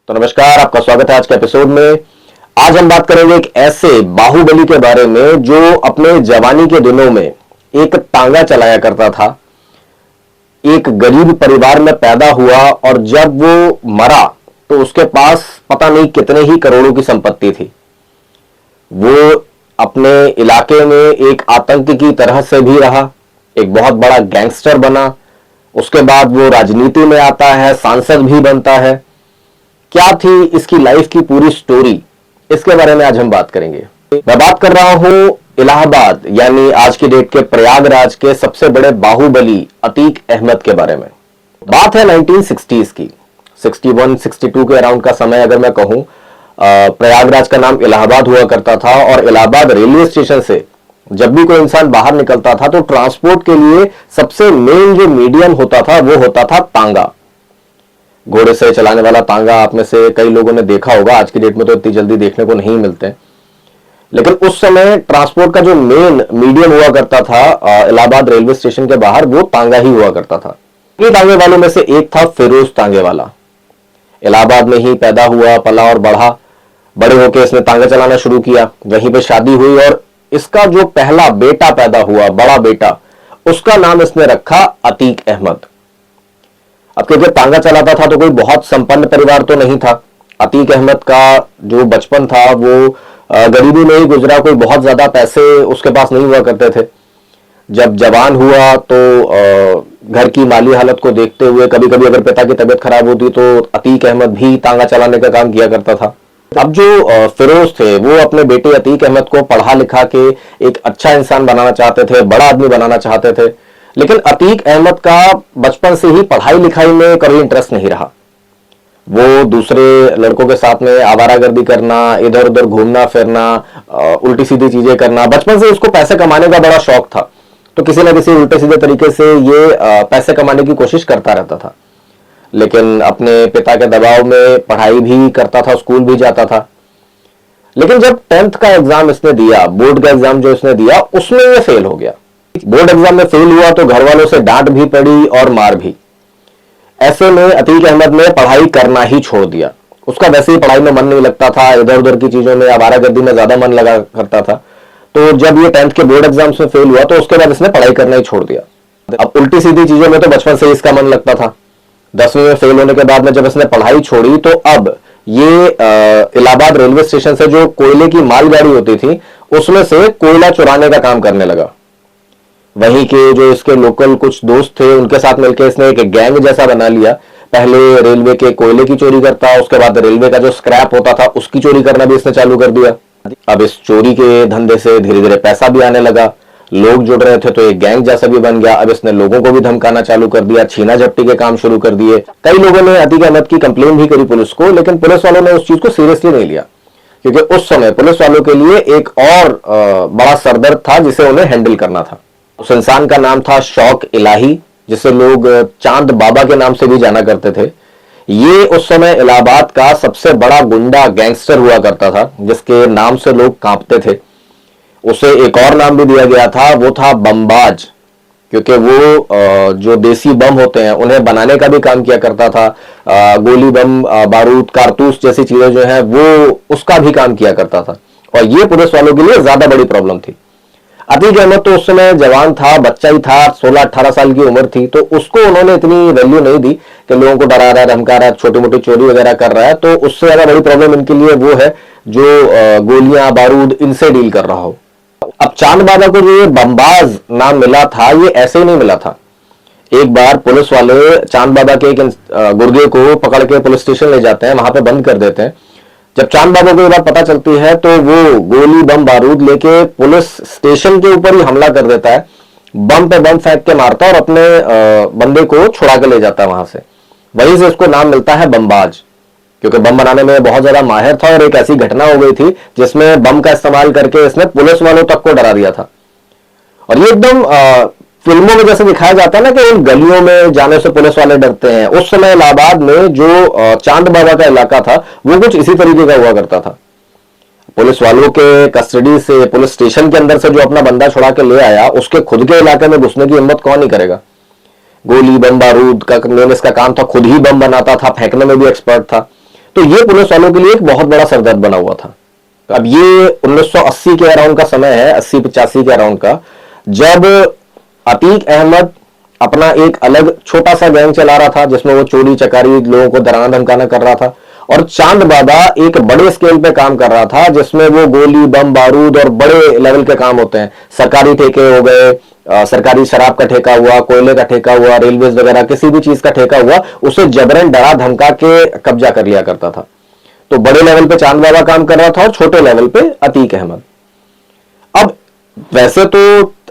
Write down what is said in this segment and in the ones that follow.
तो नमस्कार, आपका स्वागत है आज के एपिसोड में। आज हम बात करेंगे एक ऐसे बाहुबली के बारे में जो अपने जवानी के दिनों में एक तांगा चलाया करता था। एक गरीब परिवार में पैदा हुआ और जब वो मरा तो उसके पास पता नहीं कितने ही करोड़ों की संपत्ति थी। वो अपने इलाके में एक आतंक की तरह से भी रहा, एक बहुत बड़ा गैंगस्टर बना। उसके बाद वो राजनीति में आता है, सांसद भी बनता है। क्या थी इसकी लाइफ की पूरी स्टोरी, इसके बारे में आज हम बात करेंगे। मैं बात कर रहा हूं इलाहाबाद यानी आज की डेट के प्रयागराज के सबसे बड़े बाहुबली अतीक अहमद के बारे में। बात है 1960s की, 61-62 के अराउंड का समय अगर मैं कहूं। प्रयागराज का नाम इलाहाबाद हुआ करता था और इलाहाबाद रेलवे स्टेशन से जब भी कोई इंसान बाहर निकलता था तो ट्रांसपोर्ट के लिए सबसे मेन जो मीडियम होता था वो होता था तांगा। घोड़े से चलाने वाला तांगा आप में से कई लोगों ने देखा होगा। आज की डेट में तो इतनी जल्दी देखने को नहीं मिलते, लेकिन उस समय ट्रांसपोर्ट का जो मेन मीडियम हुआ करता था इलाहाबाद रेलवे स्टेशन के बाहर, वो तांगा ही हुआ करता था। ये तांगे वालों में से एक था फिरोज तांगे वाला। इलाहाबाद में ही पैदा हुआ, पला और बढ़ा। बड़े होकर इसने तांगा चलाना शुरू किया, वहीं पे शादी हुई और इसका जो पहला बेटा पैदा हुआ, बड़ा बेटा, उसका नाम इसने रखा अतीक अहमद। अब क्योंकि तांगा चलाता था तो कोई बहुत संपन्न परिवार तो नहीं था। अतीक अहमद का जो बचपन था वो गरीबी में ही गुजरा, कोई बहुत ज्यादा पैसे उसके पास नहीं हुआ करते थे। जब जवान हुआ तो घर की माली हालत को देखते हुए कभी कभी अगर पिता की तबीयत खराब होती तो अतीक अहमद भी तांगा चलाने का काम किया करता था। अब जो फिरोज थे वो अपने बेटे अतीक अहमद को पढ़ा लिखा के एक अच्छा इंसान बनाना चाहते थे, बड़ा आदमी बनाना चाहते थे। लेकिन अतीक अहमद का बचपन से ही पढ़ाई लिखाई में कभी इंटरेस्ट नहीं रहा। वो दूसरे लड़कों के साथ में आवारागर्दी करना, इधर उधर घूमना फिरना, उल्टी सीधी चीजें करना, बचपन से उसको पैसे कमाने का बड़ा शौक था। तो किसी न किसी उल्टे सीधे तरीके से ये पैसे कमाने की कोशिश करता रहता था। लेकिन अपने पिता के दबाव में पढ़ाई भी करता था, स्कूल भी जाता था। लेकिन जब 10th का एग्जाम इसने दिया, बोर्ड का एग्जाम जो इसने दिया, उसमें ये फेल हो गया। बोर्ड एग्जाम में फेल हुआ तो घर वालों से डांट भी पड़ी और मार भी। ऐसे में अतीक अहमद ने पढ़ाई करना ही छोड़ दिया। उसका वैसे ही पढ़ाई में मन नहीं लगता था, इधर उधर की चीजों में, आवारागर्दी में ज्यादा मन लगा करता था। तो जब ये 10th के बोर्ड एग्जाम्स में फेल हुआ तो उसके बाद इसने पढ़ाई करना ही छोड़ दिया। अब उल्टी सीधी चीजों में तो बचपन से इसका मन लगता था। 10वीं में फेल होने के बाद में जब इसने पढ़ाई छोड़ी तो अब ये इलाहाबाद रेलवे स्टेशन से जो कोयले की मालगाड़ी होती थी उसमें से कोयला चुराने का काम करने लगा। वहीं के जो इसके लोकल कुछ दोस्त थे उनके साथ मिलकर इसने एक गैंग जैसा बना लिया। पहले रेलवे के कोयले की चोरी करता, उसके बाद रेलवे का जो स्क्रैप होता था उसकी चोरी करना भी इसने चालू कर दिया। अब इस चोरी के धंधे से धीरे धीरे पैसा भी आने लगा, लोग जुड़ रहे थे तो एक गैंग जैसा भी बन गया। अब इसने लोगों को भी धमकाना चालू कर दिया, छीना झपटी के काम शुरू कर दिए। कई लोगों ने अतीक अहमद की कंप्लेन भी करी पुलिस को, लेकिन पुलिस वालों ने उस चीज को सीरियसली नहीं लिया, क्योंकि उस समय पुलिस वालों के लिए एक और बड़ा सरदर्द था जिसे उन्हें हैंडल करना था। उस इंसान का नाम था शौक इलाही, जिसे लोग चांद बाबा के नाम से भी जाना करते थे। ये उस समय इलाहाबाद का सबसे बड़ा गुंडा गैंगस्टर हुआ करता था, जिसके नाम से लोग कांपते थे। उसे एक और नाम भी दिया गया था, वो था बमबाज, क्योंकि वो जो देसी बम होते हैं उन्हें बनाने का भी काम किया करता था। गोली बम, बारूद, कारतूस जैसी चीजें जो है वो उसका भी काम किया करता था। और ये पुलिस वालों के लिए ज्यादा बड़ी प्रॉब्लम थी। अतीक अहमद तो उस समय जवान था, बच्चा ही था, 16-18 साल की उम्र थी, तो उसको उन्होंने इतनी वैल्यू नहीं दी कि लोगों को डरा रहा है, धमका रहा है, छोटी मोटी चोरी वगैरह कर रहा है। तो उससे ज्यादा बड़ी प्रॉब्लम इनके लिए वो है जो गोलियां बारूद इनसे डील कर रहा हो। अब चांद बाबा को जो ये बमबाज नाम मिला था ये ऐसे ही नहीं मिला था। एक बार पुलिस वाले चांद बाबा के एक गुर्गे को पकड़ के पुलिस स्टेशन ले जाते हैं, वहां पे बंद कर देते हैं। जब चांद बाबा को ये बात पता चलती है तो वो गोली बम बारूद लेके पुलिस स्टेशन के ऊपर ही हमला कर देता है, बम पे बम फेंक के मारता है और अपने बंदे को छुड़ा के ले जाता है वहां से। वहीं से उसको नाम मिलता है बमबाज, क्योंकि बम बनाने में बहुत ज्यादा माहिर था। और एक ऐसी घटना हो गई थी जिसमें बम का इस्तेमाल करके इसने पुलिस वालों तक को डरा दिया था। और ये एकदम फिल्मों में जैसे दिखाया जाता है ना कि उन गलियों में जाने से पुलिस वाले डरते हैं, उस समय इलाहाबाद में जो चांद बाबा का इलाका था वो कुछ इसी तरीके का हुआ करता था। पुलिस वालों के कस्टडी से, पुलिस स्टेशन के अंदर से जो अपना बंदा छुड़ा के ले आया, उसके खुद के इलाके में घुसने की हिम्मत कौन नहीं करेगा। गोली बम बारूद का इसका काम था, खुद ही बम बनाता था, फेंकने में भी एक्सपर्ट था। तो ये पुलिस वालों के लिए एक बहुत बड़ा सरदर्द बना हुआ था। अब ये 1980 के अराउंड का समय है, 80-85 के अराउंड का, जब अतीक अहमद अपना एक अलग छोटा सा गैंग चला रहा था जिसमें वो चोरी चकारी, लोगों को डराना धमकाना कर रहा था, और चांद बाबा एक बड़े स्केल पे काम कर रहा था जिसमें वो गोली, बम, बारूद और बड़े लेवल के काम होते हैं। सरकारी ठेके हो गए, सरकारी शराब का ठेका हुआ, कोयले का ठेका हुआ, रेलवेज वगैरह किसी भी चीज का ठेका हुआ, उसे जबरन डरा धमका के कब्जा कर लिया करता था। तो बड़े लेवल पे चांद बाबा काम कर रहा था और छोटे लेवल पे अतीक अहमद। अब वैसे तो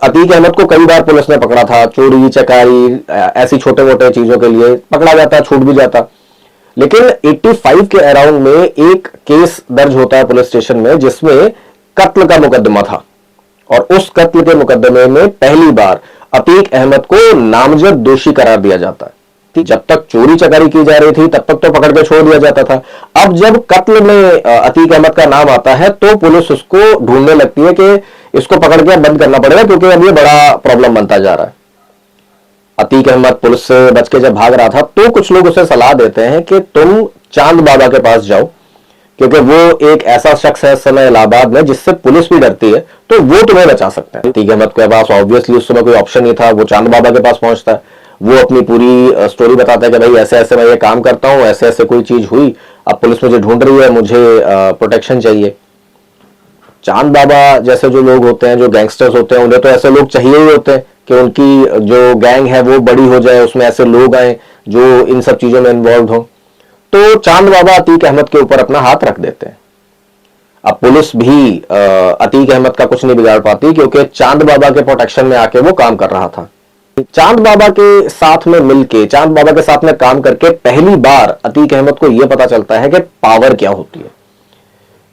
अतीक अहमद को कई बार पुलिस ने पकड़ा था, चोरी चकारी ऐसी छोटे मोटे चीजों के लिए पकड़ा जाता, छूट भी जाता, लेकिन 85 के अराउंड में एक केस दर्ज होता है पुलिस स्टेशन में जिसमें कत्ल का मुकदमा था, और उस कत्ल के मुकदमे में पहली बार अतीक अहमद को नामजद दोषी करार दिया जाता है। जब तक चोरी चकारी की जा रही थी तब तक तो पकड़ के छोड़ दिया जाता था। अब जब कत्ल में अतीक अहमद का नाम आता है तो पुलिस उसको ढूंढने लगती है कि इसको पकड़ के बंद करना पड़ेगा, क्योंकि अब ये बड़ा प्रॉब्लम बनता जा रहा है। अतीक अहमद पुलिस से बच के जब भाग रहा था तो कुछ लोग उसे सलाह देते हैं कि तुम चांद बाबा के पास जाओ, क्योंकि वो एक ऐसा शख्स है इस समय इलाहाबाद में जिससे पुलिस भी डरती है, तो वो तुम्हें बचा सकते हैं। अतीक अहमद के पास ऑब्वियसली उस समय कोई ऑप्शन नहीं था, वो चांद बाबा के पास पहुंचता है, वो अपनी पूरी स्टोरी बताता है कि भाई ऐसे ऐसे मैं ये काम करता हूं, ऐसे ऐसे कोई चीज हुई, अब पुलिस मुझे ढूंढ रही है, मुझे प्रोटेक्शन चाहिए। चांद बाबा जैसे जो लोग होते हैं, जो गैंगस्टर्स होते हैं, उन्हें तो ऐसे लोग चाहिए ही होते हैं कि उनकी जो गैंग है वो बड़ी हो जाए, उसमें ऐसे लोग आए जो इन सब चीजों में इन्वॉल्व हो। तो चांद बाबा अतीक अहमद के ऊपर अपना हाथ रख देते हैं। अब पुलिस भी अतीक अहमद का कुछ नहीं बिगाड़ पाती, क्योंकि चांद बाबा के प्रोटेक्शन में आके वो काम कर रहा था। चांद बाबा के साथ में मिलके, चांद बाबा के साथ में काम करके पहली बार अतीक अहमद को यह पता चलता है कि पावर क्या होती है।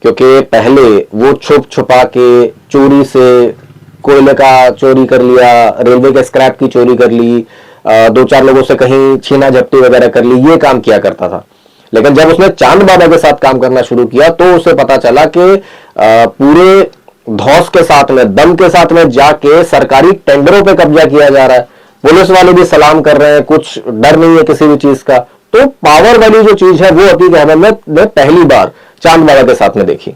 क्योंकि पहले वो छुप छुपा के चोरी से कोयले का चोरी कर लिया, रेलवे के स्क्रैप की चोरी कर ली, दो चार लोगों से कहीं छीना झपटी वगैरह कर ली, ये काम किया करता था। लेकिन जब उसने चांद बाबा के साथ काम करना शुरू किया तो उसे पता चला कि पूरे धौस के साथ में, दम के साथ में जाके सरकारी टेंडरों पे कब्जा किया जा रहा है, पुलिस वाले भी सलाम कर रहे हैं, कुछ डर नहीं है किसी भी चीज का। तो पावर वाली जो चीज है वो अतीक अहमद ने पहली बार चांद बाबा के साथ में देखी।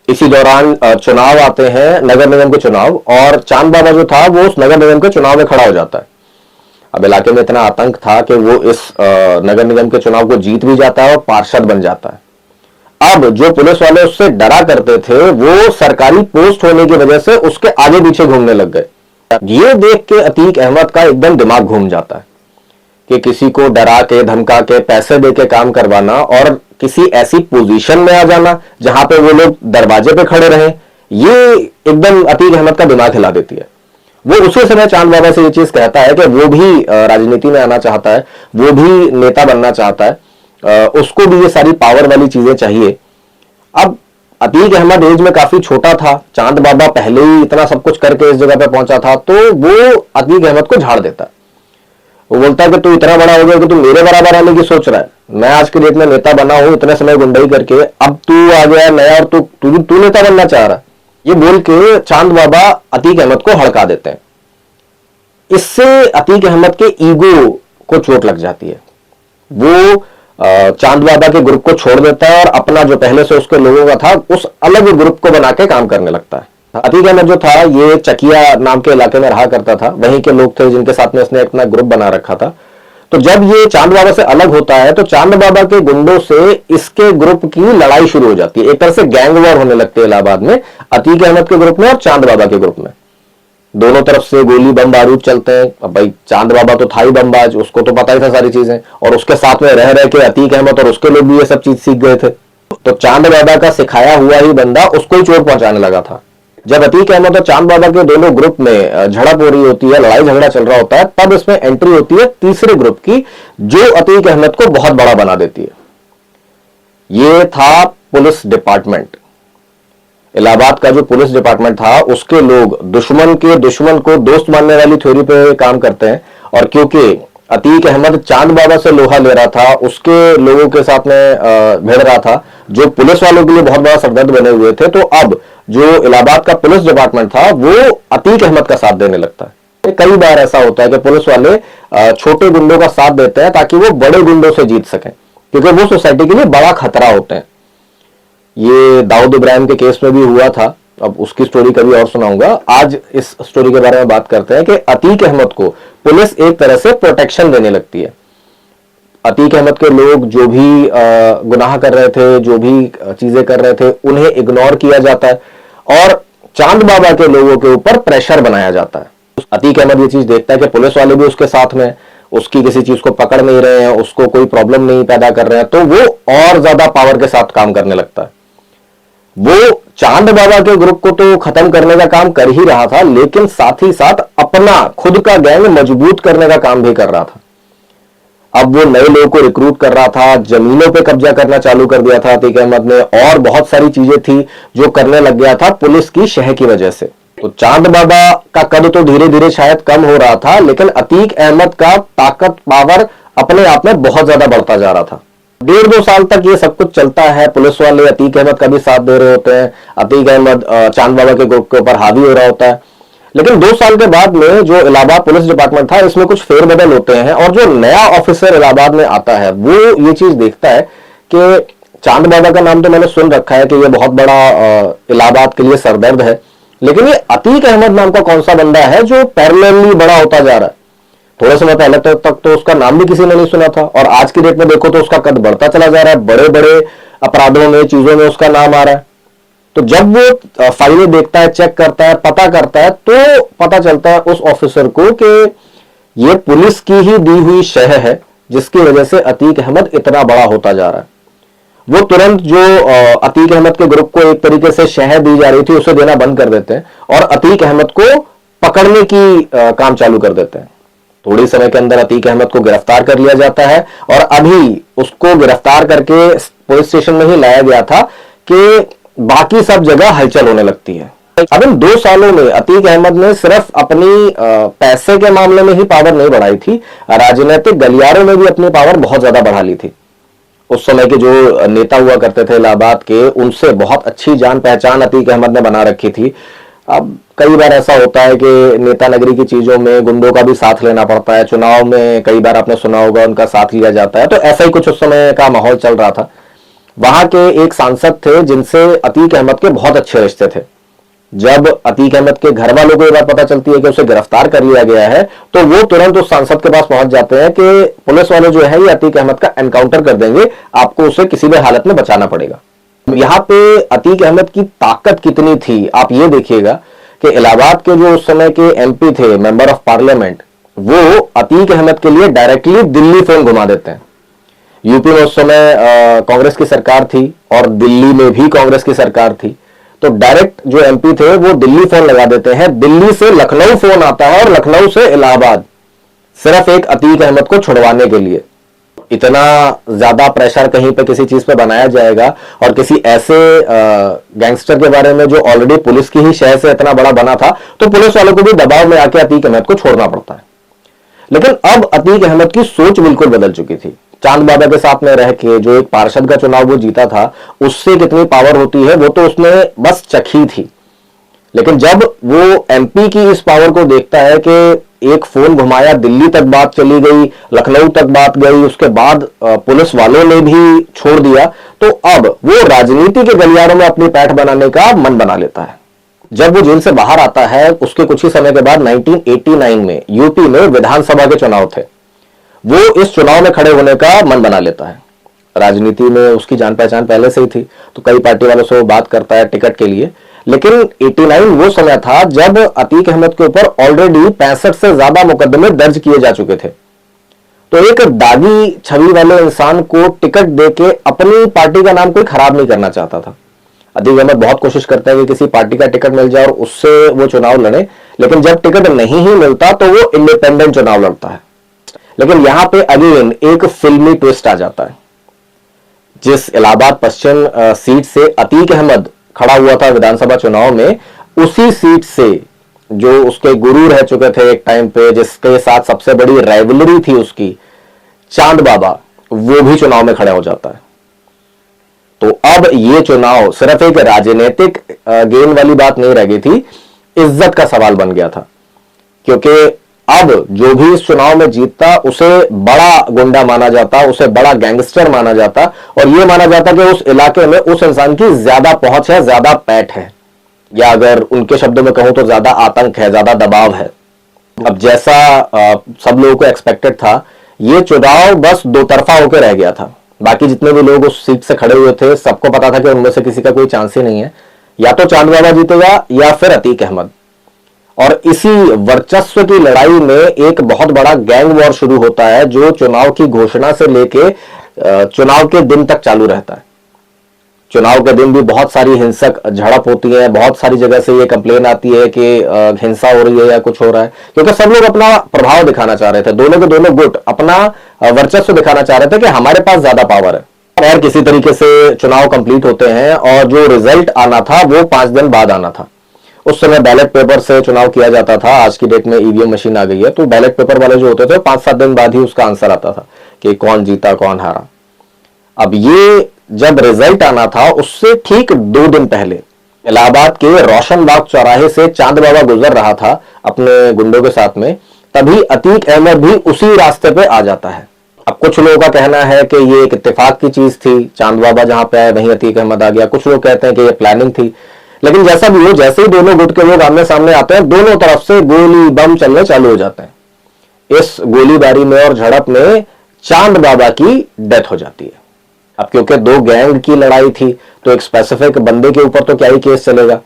इसी दौरान चुनाव आते हैं, नगर निगम के चुनाव, और चांद बाबा जो था वो उस नगर निगम के चुनाव में खड़ा हो जाता है। अब इलाके में इतना आतंक था कि वो इस नगर निगम के चुनाव को जीत भी जाता है और पार्षद बन जाता है। अब जो पुलिस वाले उससे डरा करते थे वो सरकारी पोस्ट होने की वजह से उसके आगे पीछे घूमने लग गए। ये देख के अतीक अहमद का एकदम दिमाग घूम जाता है कि किसी को डरा के, धमका के, पैसे दे के काम करवाना और किसी ऐसी पोजीशन में आ जाना जहां पे वो लोग दरवाजे पे खड़े रहे, ये एकदम अतीक अहमद का दिमाग हिला देती है। वो उसी समय चांद बाबा से ये चीज कहता है कि वो भी राजनीति में आना चाहता है, वो भी नेता बनना चाहता है, उसको भी ये सारी पावर वाली चीजें चाहिए। अब अतीक अहमद एज में काफी छोटा था, चांद बाबा पहले ही इतना सब कुछ करके इस जगह पे पहुंचा था, तो वो अतीक अहमद को झाड़ देता है। वो बोलता है कि तू इतना बड़ा हो गया कि तू मेरे बराबर आने की सोच रहा है, मैं आज के डेट में नेता बना हूं इतने समय गुंडाई करके, अब तू आ गया नया और तू नेता बनना चाह रहा है। ये बोल के चांद बाबा अतीक अहमद को हड़का देते हैं। इससे अतीक अहमद के ईगो को चोट लग जाती है। वो चांद बाबा के ग्रुप को छोड़ देता है और अपना जो पहले से उसके लोगों का था उस अलग ग्रुप को बना के काम करने लगता है। अतीक अहमद जो था ये चकिया नाम के इलाके में रहा करता था, वहीं के लोग थे जिनके साथ में इसने अपना ग्रुप बना रखा था। तो जब ये चांद बाबा से अलग होता है तो चांद बाबा के गुंडों से इसके ग्रुप की लड़ाई शुरू हो जाती है। एक तरह से गैंग वॉर होने लगते हैं इलाहाबाद में, अतीक अहमद के ग्रुप में और चांद बाबा के ग्रुप में। दोनों तरफ से गोली बम बारूद चलते हैं। अब भाई चांद बाबा तो था ही बमबाज, उसको तो पता ही था सारी चीजें, और उसके साथ में रह रहे के अतीक अहमद और उसके लोग भी ये सब चीज सीख गए थे। तो चांद बाबा का सिखाया हुआ ही बंदा उसको ही चोट पहुंचाने लगा था। जब अतीक अहमद और चांद बाबा के दोनों ग्रुप में झड़प हो रही होती है, लड़ाई झगड़ा चल रहा होता है, तब इसमें एंट्री होती है तीसरे ग्रुप की, जो अतीक अहमद को बहुत बड़ा बना देती है। ये था पुलिस डिपार्टमेंट। इलाहाबाद का जो पुलिस डिपार्टमेंट था उसके लोग दुश्मन के दुश्मन को दोस्त मानने वाली थ्योरी पे काम करते हैं, और क्योंकि अतीक अहमद चांद बाबा से लोहा ले रहा था, उसके लोगों के साथ में भिड़ रहा था, जो पुलिस वालों के लिए बहुत बड़ा सरदर्द बने हुए थे, तो अब जो इलाहाबाद का पुलिस डिपार्टमेंट था वो अतीक अहमद का साथ देने लगता है। कई बार ऐसा होता है कि पुलिस वाले छोटे गुंडों का साथ देते हैं ताकि वो बड़े गुंडों से जीत सकें। क्योंकि वो सोसाइटी के लिए बड़ा खतरा होते हैं। ये दाऊद इब्राहिम के केस में भी हुआ था, अब उसकी स्टोरी कभी और सुनाऊंगा। आज इस स्टोरी के बारे में बात करते हैं कि अतीक अहमद को पुलिस एक तरह से प्रोटेक्शन देने लगती है। अतीक अहमद के लोग जो भी गुनाह कर रहे थे, जो भी चीजें कर रहे थे, उन्हें इग्नोर किया जाता है और चांद बाबा के लोगों के ऊपर प्रेशर बनाया जाता है। अतीक अहमद ये चीज देखता है कि पुलिस वाले भी उसके साथ में, उसकी किसी चीज को पकड़ नहीं रहे हैं, उसको कोई प्रॉब्लम नहीं पैदा कर रहे हैं, तो वो और ज्यादा पावर के साथ काम करने लगता है। वो चांद बाबा के ग्रुप को तो खत्म करने का काम कर ही रहा था, लेकिन साथ ही साथ अपना खुद का गैंग मजबूत करने का काम भी कर रहा था। अब वो नए लोगों को रिक्रूट कर रहा था, जमीनों पे कब्जा करना चालू कर दिया था अतीक अहमद ने, और बहुत सारी चीजें थी जो करने लग गया था पुलिस की शह की वजह से। तो चांद बाबा का कद तो धीरे धीरे शायद कम हो रहा था, लेकिन अतीक अहमद का ताकत, पावर अपने आप में बहुत ज्यादा बढ़ता जा रहा था। 1.5-2 साल तक ये सब कुछ चलता है। पुलिस वाले अतीक अहमद का भी साथ दे रहे होते हैं, अतीक अहमद चांद बाबा के ग्रुप के ऊपर हावी हो रहा होता है। लेकिन 2 साल के बाद में जो इलाहाबाद पुलिस डिपार्टमेंट था, इसमें कुछ फेरबदल होते हैं और जो नया ऑफिसर इलाहाबाद में आता है वो ये चीज देखता है कि चांद बाबा का नाम तो मैंने सुन रखा है कि ये बहुत बड़ा इलाहाबाद के लिए सरदर्द है, लेकिन ये अतीक अहमद नाम का कौन सा बंदा है जो पैरेलली बड़ा होता जा रहा है। थोड़े समय पहले तक तो उसका नाम भी किसी ने नहीं सुना था, और आज की डेट में देखो तो उसका कद बढ़ता चला जा रहा है, बड़े बड़े अपराधों में, चीजों में उसका नाम आ रहा है। तो जब वो फाइलें देखता है, चेक करता है, पता करता है, तो पता चलता है उस ऑफिसर को कि ये पुलिस की ही दी हुई शह है जिसकी वजह से अतीक अहमद इतना बड़ा होता जा रहा है। वो तुरंत जो अतीक अहमद के ग्रुप को एक तरीके से शह दी जा रही थी उसे देना बंद कर देते हैं और अतीक अहमद को पकड़ने की काम चालू कर देते हैं। थोड़ी समय के अंदर अतीक अहमद को गिरफ्तार कर लिया जाता है, और अभी उसको गिरफ्तार करके पुलिस स्टेशन में ही लाया गया था कि बाकी सब जगह हलचल होने लगती है। अब इन 2 सालों में अतीक अहमद ने सिर्फ अपनी पैसे के मामले में ही पावर नहीं बढ़ाई थी, राजनीतिक गलियारों में भी अपनी पावर बहुत ज्यादा बढ़ा ली थी। उस समय के जो नेता हुआ करते थे इलाहाबाद के, उनसे बहुत अच्छी जान पहचान अतीक अहमद ने बना रखी थी। अब कई बार ऐसा होता है कि नेता नगरी की चीजों में गुंडों का भी साथ लेना पड़ता है। चुनाव में कई बार आपने सुना होगा उनका साथ लिया जाता है, तो ऐसा ही कुछ उस समय का माहौल चल रहा था। वहां के एक सांसद थे जिनसे अतीक अहमद के बहुत अच्छे रिश्ते थे। जब अतीक अहमद के घर वालों को ये बात पता चलती है कि उसे गिरफ्तार कर लिया गया है, तो वो तुरंत उस सांसद के पास पहुंच जाते हैं कि पुलिस वाले जो है ये अतीक अहमद का एनकाउंटर कर देंगे, आपको उसे किसी भी हालत में बचाना पड़ेगा। यहां पे अतीक अहमद की ताकत कितनी थी आप ये देखिएगा कि इलाहाबाद के जो उस समय के एमपी थे, मेंबर ऑफ पार्लियामेंट, वो अतीक अहमद के लिए डायरेक्टली दिल्ली फोन घुमा देते हैं। यूपी में उस समय कांग्रेस की सरकार थी और दिल्ली में भी कांग्रेस की सरकार थी, तो डायरेक्ट जो एमपी थे वो दिल्ली फोन लगा देते हैं। दिल्ली से लखनऊ फोन आता है और लखनऊ से इलाहाबाद, सिर्फ एक अतीक अहमद को छुड़वाने के लिए। इतना ज्यादा प्रेशर कहीं पे किसी चीज पे बनाया जाएगा और किसी ऐसे गैंगस्टर के बारे में जो ऑलरेडी पुलिस की ही शह से इतना बड़ा बना था, तो पुलिस वालों को भी दबाव में आके अतीक अहमद को छोड़ना पड़ता है। लेकिन अब अतीक अहमद की सोच बिल्कुल बदल चुकी थी। चांद बाबा के साथ में रह के जो एक पार्षद का चुनाव वो जीता था, उससे कितनी पावर होती है वो तो उसने बस चखी थी। लेकिन जब वो एमपी की इस पावर को देखता है कि एक फोन घुमाया, दिल्ली तक बात चली गई, लखनऊ तक बात गई, उसके बाद पुलिस वालों ने भी छोड़ दिया, तो अब वो राजनीति के गलियारों में अपनी पैठ बनाने का मन बना लेता है। जब वो जेल से बाहर आता है, उसके कुछ ही समय के बाद 1989 में यूपी में विधानसभा के चुनाव थे। वो इस चुनाव में खड़े होने का मन बना लेता है। राजनीति में उसकी जान पहचान पहले से ही थी, तो कई पार्टी वालों से वो बात करता है टिकट के लिए। लेकिन 89 वो समय था जब अतीक अहमद के ऊपर ऑलरेडी 65 से ज्यादा मुकदमे दर्ज किए जा चुके थे। तो एक दागी छवि वाले इंसान को टिकट देके अपनी पार्टी का नाम कोई खराब नहीं करना चाहता था। अतीक अहमद बहुत कोशिश करता है कि किसी पार्टी का टिकट मिल जाए और उससे वो चुनाव लड़े, लेकिन जब टिकट नहीं ही मिलता तो वो इंडिपेंडेंट चुनाव लड़ता है। लेकिन यहां पे अगेन एक फिल्मी ट्विस्ट आ जाता है। जिस इलाहाबाद पश्चिम सीट से अतीक अहमद खड़ा हुआ था विधानसभा चुनाव में, उसी सीट से जो उसके गुरु रह चुके थे एक टाइम पे, जिसके साथ सबसे बड़ी राइवलरी थी उसकी, चांद बाबा, वो भी चुनाव में खड़ा हो जाता है। तो अब ये चुनाव सिर्फ एक राजनीतिक गेम वाली बात नहीं रह गई थी, इज्जत का सवाल बन गया था। क्योंकि अब जो भी इस चुनाव में जीतता उसे बड़ा गुंडा माना जाता, उसे बड़ा गैंगस्टर माना जाता, और यह माना जाता कि उस इलाके में उस इंसान की ज्यादा पहुंच है, ज्यादा पैठ है, या अगर उनके शब्दों में कहूं तो ज्यादा आतंक है, ज्यादा दबाव है। अब जैसा सब लोगों को एक्सपेक्टेड था, यह चुनाव बस दो तरफा होकर रह गया था। बाकी जितने भी लोग उस सीट से खड़े हुए थे, सबको पता था कि उनमें से किसी का कोई चांस ही नहीं है, या तो चांद बाबा जीतेगा या फिर अतीक अहमद। और इसी वर्चस्व की लड़ाई में एक बहुत बड़ा गैंग वॉर शुरू होता है, जो चुनाव की घोषणा से लेके चुनाव के दिन तक चालू रहता है। चुनाव के दिन भी बहुत सारी हिंसक झड़प होती है, बहुत सारी जगह से ये कंप्लेन आती है कि हिंसा हो रही है या कुछ हो रहा है, क्योंकि सब लोग अपना प्रभाव दिखाना चाह रहे थे। दोनों के दोनों गुट अपना वर्चस्व दिखाना चाह रहे थे कि हमारे पास ज्यादा पावर है। और किसी तरीके से चुनाव कंप्लीट होते हैं और जो रिजल्ट आना था वो 5 दिन बाद आना था। उस समय बैलेट पेपर से चुनाव किया जाता था, आज की डेट में ईवीएम मशीन आ गई है, तो बैलेट पेपर वाले जो होते थे 5-7 दिन बाद ही उसका आंसर आता था कि कौन जीता कौन हारा। अब ये जब रिजल्ट आना था उससे ठीक 2 दिन पहले इलाहाबाद के रोशनबाग चौराहे से चांद बाबा गुजर रहा था अपने गुंडों के साथ में, तभी अतीक अहमद भी उसी रास्ते पे आ जाता है। अब कुछ लोगों का कहना है कि ये एक इत्तेफाक की चीज थी, चांद बाबा जहां पे आए वहीं अतीक अहमद आ गया। कुछ लोग कहते हैं कि ये प्लानिंग थी, लेकिन जैसा भी हो, जैसे ही दोनों गुट के लोग आमने सामने आते हैं, दोनों तरफ से गोली बम चलने चालू हो जाते हैं। इस गोलीबारी में और झड़प में चांद बाबा की डेथ हो जाती है। अब क्योंकि 2 गैंग की लड़ाई थी, तो एक स्पेसिफिक बंदे के ऊपर तो क्या ही केस चलेगा।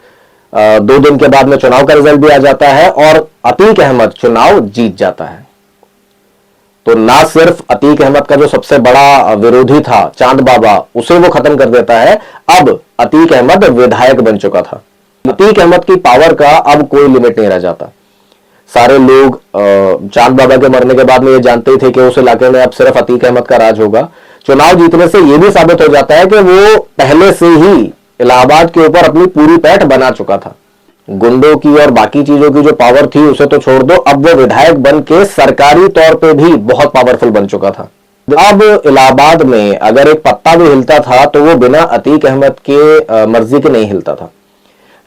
2 दिन के बाद में चुनाव का रिजल्ट भी आ जाता है और अतीक अहमद चुनाव जीत जाता है। तो ना सिर्फ अतीक अहमद का जो सबसे बड़ा विरोधी था चांद बाबा, उसे वो खत्म कर देता है, अब अतीक अहमद विधायक बन चुका था। अतीक अहमद की पावर का अब कोई लिमिट नहीं रह जाता। सारे लोग चांद बाबा के मरने के बाद में ये जानते ही थे कि उस इलाके में अब सिर्फ अतीक अहमद का राज होगा। चुनाव जीतने से यह भी साबित हो जाता है कि वो पहले से ही इलाहाबाद के ऊपर अपनी पूरी पैठ बना चुका था। गुंडों की और बाकी चीजों की जो पावर थी उसे तो छोड़ दो, अब वो विधायक बन के सरकारी तौर पे भी बहुत पावरफुल बन चुका था। अब इलाहाबाद में अगर एक पत्ता भी हिलता था तो वो बिना अतीक अहमद के मर्जी के नहीं हिलता था।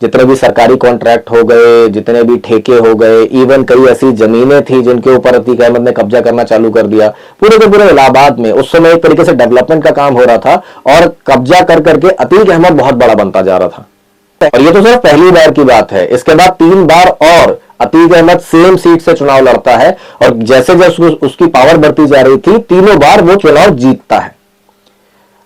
जितने भी सरकारी कॉन्ट्रैक्ट हो गए, जितने भी ठेके हो गए, इवन कई ऐसी जमीनें थी जिनके ऊपर अतीक अहमद ने कब्जा करना चालू कर दिया। पूरे के पूरे इलाहाबाद में उस समय एक तरीके से डेवलपमेंट का काम हो रहा था और कब्जा कर करके अतीक अहमद बहुत बड़ा बनता जा रहा था। और ये तो सिर्फ पहली बार की बात है, इसके बाद 3 बार और अतीक अहमद सेम सीट से चुनाव लड़ता है और जैसे जैसे उसकी पावर बढ़ती जा रही थी, तीनों बार वो चुनाव जीतता है।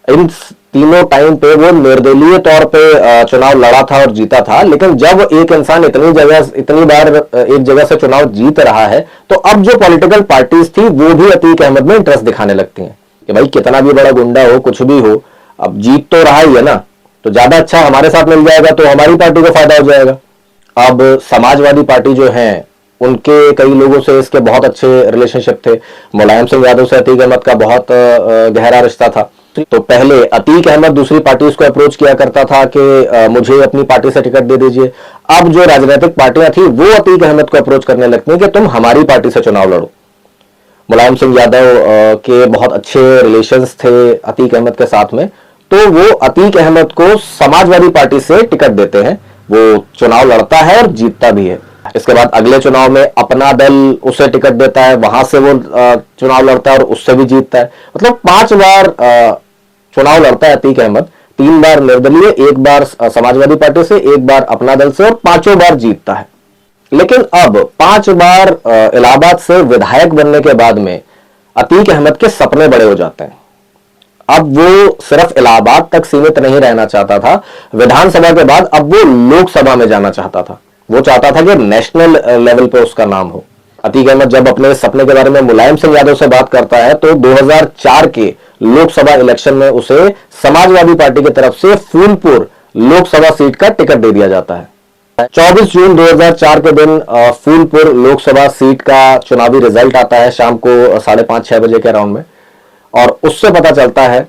इन तीनों टाइम पे वो निर्दलीय तौर पे चुनाव लड़ा था और जीता था। लेकिन जब एक इंसान इतनी बार एक जगह से चुनाव जीत रहा है, तो अब जो पॉलिटिकल पार्टीज थी वो भी अतीक अहमद में इंटरेस्ट दिखाने लगती हैं कि भाई कितना भी बड़ा गुंडा हो, कुछ भी हो, अब जीत तो रहा ही है ना, तो ज्यादा अच्छा हमारे साथ मिल जाएगा तो हमारी पार्टी को फायदा हो जाएगा। अब समाजवादी पार्टी जो है, उनके कई लोगों से इसके बहुत अच्छे रिलेशनशिप थे। मुलायम सिंह यादव से अतीक अहमद का बहुत गहरा रिश्ता था। तो पहले अतीक अहमद दूसरी पार्टी को अप्रोच किया करता था कि मुझे अपनी पार्टी से टिकट दे दीजिए। अब जो राजनीतिक पार्टियां थी वो अतीक अहमद को अप्रोच करने लगती हैं कि तुम हमारी पार्टी से चुनाव लड़ो। मुलायम सिंह यादव के बहुत अच्छे रिलेशंस थे अतीक अहमद के साथ में, तो वो अतीक अहमद को समाजवादी पार्टी से टिकट देते हैं। वो चुनाव लड़ता है और जीतता भी है। इसके बाद अगले चुनाव में अपना दल उसे टिकट देता है, वहां से वो चुनाव लड़ता है और उससे भी जीतता है। मतलब 5 बार चुनाव लड़ता है अतीक अहमद, 3 बार निर्दलीय, 1 बार समाजवादी पार्टी से, 1 बार अपना दल से, और 5 बार जीतता है। लेकिन अब 5 बार इलाहाबाद से विधायक बनने के बाद में अतीक अहमद के सपने बड़े हो जाते हैं। अब वो सिर्फ इलाहाबाद तक सीमित नहीं रहना चाहता था, विधानसभा के बाद अब वो लोकसभा में जाना चाहता था। वो चाहता था कि नेशनल लेवल पे उसका नाम हो। अतीक अहमद जब अपने सपने के बारे में मुलायम सिंह यादव से बात करता है तो 2004 के लोकसभा इलेक्शन में उसे समाजवादी पार्टी की तरफ से फूलपुर लोकसभा सीट का टिकट दे दिया जाता है। 24 जून 2004 के दिन फूलपुर लोकसभा सीट का चुनावी रिजल्ट आता है शाम को 5:30-6 बजे के अराउंड में, और उससे पता चलता है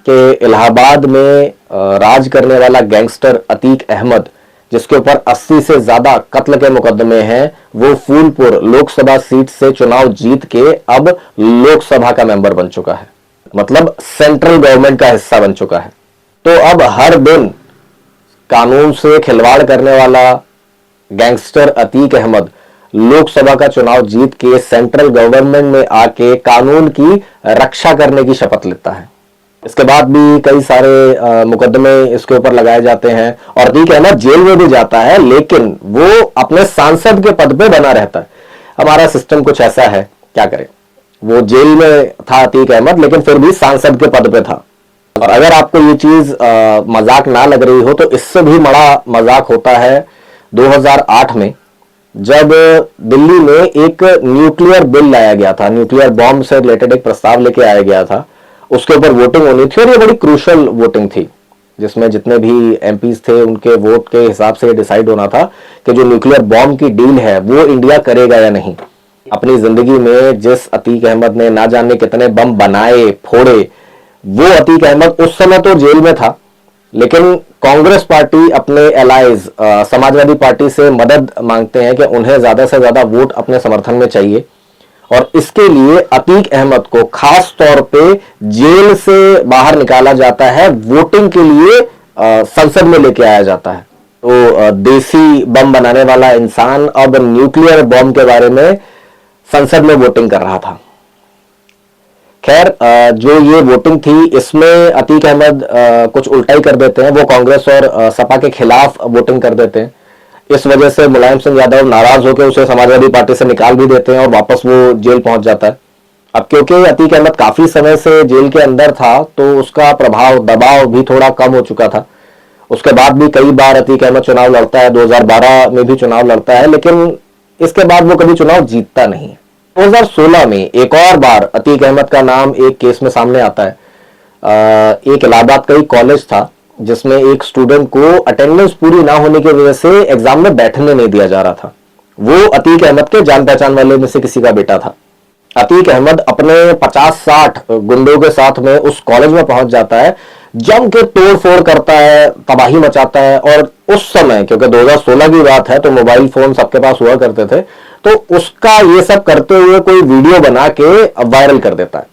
कि इलाहाबाद में राज करने वाला गैंगस्टर अतीक अहमद, जिसके ऊपर 80 से ज्यादा कत्ल के मुकदमे हैं, वो फूलपुर लोकसभा सीट से चुनाव जीत के अब लोकसभा का मेंबर बन चुका है, मतलब सेंट्रल गवर्नमेंट का हिस्सा बन चुका है। तो अब हर दिन कानून से खिलवाड़ करने वाला गैंगस्टर अतीक अहमद लोकसभा का चुनाव जीत के सेंट्रल गवर्नमेंट में आके कानून की रक्षा करने की शपथ लेता है। इसके बाद भी कई सारे मुकदमे इसके ऊपर लगाए जाते हैं और अतीक अहमद जेल में भी जाता है, लेकिन वो अपने सांसद के पद पे बना रहता है। हमारा सिस्टम कुछ ऐसा है, क्या करें। वो जेल में था अतीक अहमद, लेकिन फिर भी सांसद के पद पे था। और अगर आपको ये चीज मजाक ना लग रही हो तो इससे भी बड़ा मजाक होता है 2008 में, जब दिल्ली में एक न्यूक्लियर बिल लाया गया था, न्यूक्लियर बॉम्ब से रिलेटेड एक प्रस्ताव लेके आया गया था। उसके ऊपर वोटिंग होनी थी और ये बड़ी क्रूशल वोटिंग थी, जिसमें जितने भी एमपीज थे उनके वोट के हिसाब से डिसाइड होना था कि जो न्यूक्लियर बॉम्ब की डील है वो इंडिया करेगा या नहीं। अपनी जिंदगी में जिस अतीक अहमद ने ना जाने कितने बम बनाए फोड़े, वो अतीक अहमद उस समय तो जेल में था, लेकिन कांग्रेस पार्टी अपने एलाइज समाजवादी पार्टी से मदद मांगते हैं कि उन्हें ज्यादा से ज्यादा वोट अपने समर्थन में चाहिए, और इसके लिए अतीक अहमद को खास तौर पे जेल से बाहर निकाला जाता है, वोटिंग के लिए संसद में लेके आया जाता है। तो देसी बम बनाने वाला इंसान अब न्यूक्लियर बॉम्ब के बारे में संसद में वोटिंग कर रहा था। खैर, जो ये वोटिंग थी इसमें अतीक अहमद कुछ उल्टा ही कर देते हैं। वो कांग्रेस और सपा के खिलाफ वोटिंग कर देते हैं। इस वजह से मुलायम सिंह यादव नाराज होकर उसे समाजवादी पार्टी से निकाल भी देते हैं और वापस वो जेल पहुंच जाता है। अब क्योंकि अतीक अहमद काफी समय से जेल के अंदर था तो उसका प्रभाव दबाव भी थोड़ा कम हो चुका था। उसके बाद भी कई बार अतीक अहमद चुनाव लड़ता है, 2012 में भी चुनाव लड़ता है, लेकिन इसके बाद वो कभी चुनाव जीतता नहीं है। 2016 में एक और बार अतीक अहमद का नाम एक केस में सामने आता है। एक इलाहाबाद का ही कॉलेज था जिसमें एक स्टूडेंट को अटेंडेंस पूरी ना होने की वजह से एग्जाम में बैठने नहीं दिया जा रहा था। वो अतीक अहमद के जान पहचान वाले में से किसी का बेटा था। अतीक अहमद अपने 50-60 गुंडों के साथ में उस कॉलेज में पहुंच जाता है, जम के तोड़ फोड़ करता है, तबाही मचाता है। और उस समय, क्योंकि 2016 की बात है तो मोबाइल फोन सबके पास हुआ करते थे, तो उसका ये सब करते हुए कोई वीडियो बना के वायरल कर देता है।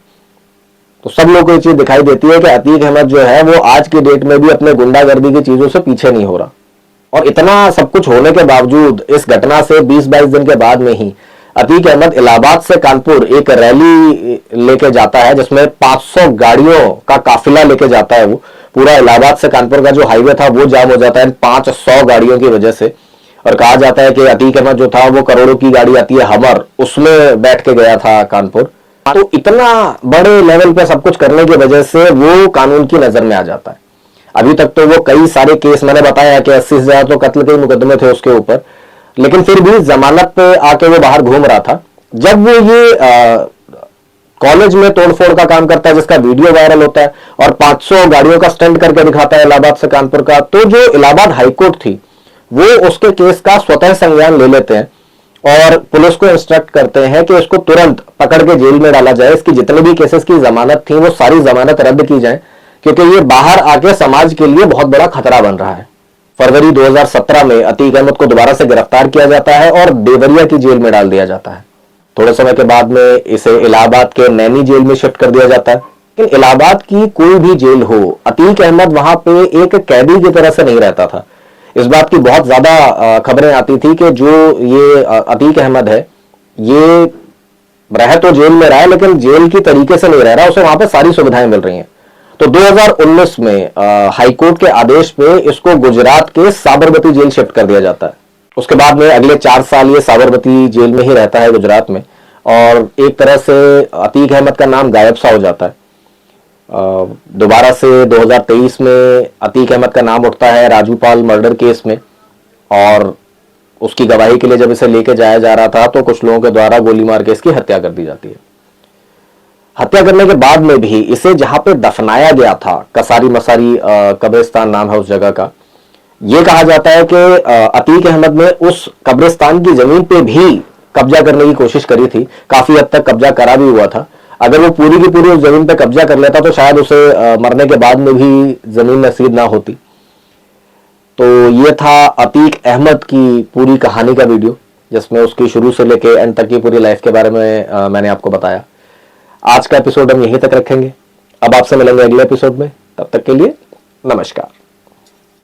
तो सब लोगों को ये चीज दिखाई देती है कि अतीक अहमद जो है वो आज की डेट में भी अपने गुंडागर्दी की चीजों से पीछे नहीं हो रहा। और इतना सब कुछ होने के बावजूद इस घटना से 20-22 दिन के बाद में ही अतीक अहमद इलाहाबाद से कानपुर एक रैली लेके जाता है, जिसमें 500 गाड़ियों का काफिला लेके जाता है। वो पूरा इलाहाबाद से कानपुर का जो हाईवे था वो जाम हो जाता है 500 गाड़ियों की वजह से। और कहा जाता है कि अतीक अहमद जो था वो करोड़ों की गाड़ी आती है हमर, उसमें बैठ के गया था कानपुर। तो इतना बड़े लेवल पे सब कुछ करने की वजह से वो कानून की नजर में आ जाता है। अभी तक तो वो कई सारे केस, मैंने बताया कि 80,000 तो कत्ल के मुकदमे थे उसके ऊपर, लेकिन फिर भी जमानत पे आके वो बाहर घूम रहा था। जब वो ये कॉलेज में तोड़फोड़ का काम करता है जिसका वीडियो वायरल होता है और 500 गाड़ियों का स्टंट करके दिखाता है इलाहाबाद से कानपुर का, तो जो इलाहाबाद हाईकोर्ट थी वो उसके केस का स्वतः संज्ञान ले लेते हैं और पुलिस को इंस्ट्रक्ट करते हैं कि इसको तुरंत पकड़ के जेल में डाला जाए। इसकी जितने भी केसेस की जमानत थी वो सारी जमानत रद्द की जाए, क्योंकि ये बाहर आके समाज के लिए बहुत बड़ा खतरा बन रहा है। फरवरी 2017 में अतीक अहमद को दोबारा से गिरफ्तार किया जाता है और देवरिया की जेल में डाल दिया जाता है। थोड़े समय के बाद में इसे इलाहाबाद के नैनी जेल में शिफ्ट कर दिया जाता है। लेकिन इलाहाबाद की कोई भी जेल हो, अतीक अहमद वहां पे एक कैदी की तरह से नहीं रहता था। इस बात की बहुत ज्यादा खबरें आती थी कि जो ये अतीक अहमद है ये रह तो जेल में रहा है, लेकिन जेल की तरीके से नहीं रह रहा, उसे वहां पे सारी सुविधाएं मिल रही हैं। तो 2019 में हाईकोर्ट के आदेश पे इसको गुजरात के साबरमती जेल शिफ्ट कर दिया जाता है। उसके बाद में अगले 4 साल ये साबरमती जेल में ही रहता है गुजरात में, और एक तरह से अतीक अहमद का नाम गायब सा हो जाता है। दोबारा से 2023 में अतीक अहमद का नाम उठता है राजूपाल मर्डर केस में, और उसकी गवाही के लिए जब इसे लेके जाया जा रहा था तो कुछ लोगों के द्वारा गोली मार के इसकी हत्या कर दी जाती है। हत्या करने के बाद में भी इसे जहां पे दफनाया गया था, कसारी मसारी कब्रिस्तान नाम है उस जगह का, यह कहा जाता है कि अतीक अहमद ने उस कब्रिस्तान की जमीन पे भी कब्जा करने की कोशिश करी थी। काफी हद तक कब्जा करा भी हुआ था। अगर वो पूरी की पूरी उस जमीन पे कब्जा कर लेता तो शायद उसे मरने के बाद में भी जमीन नसीब ना होती। तो ये था अतीक अहमद की पूरी कहानी का वीडियो, जिसमें उसकी शुरू से लेके एंड तक की पूरी लाइफ के बारे में मैंने आपको बताया। आज का एपिसोड हम यहीं तक रखेंगे। अब आपसे मिलेंगे अगले एपिसोड में, तब तक के लिए नमस्कार।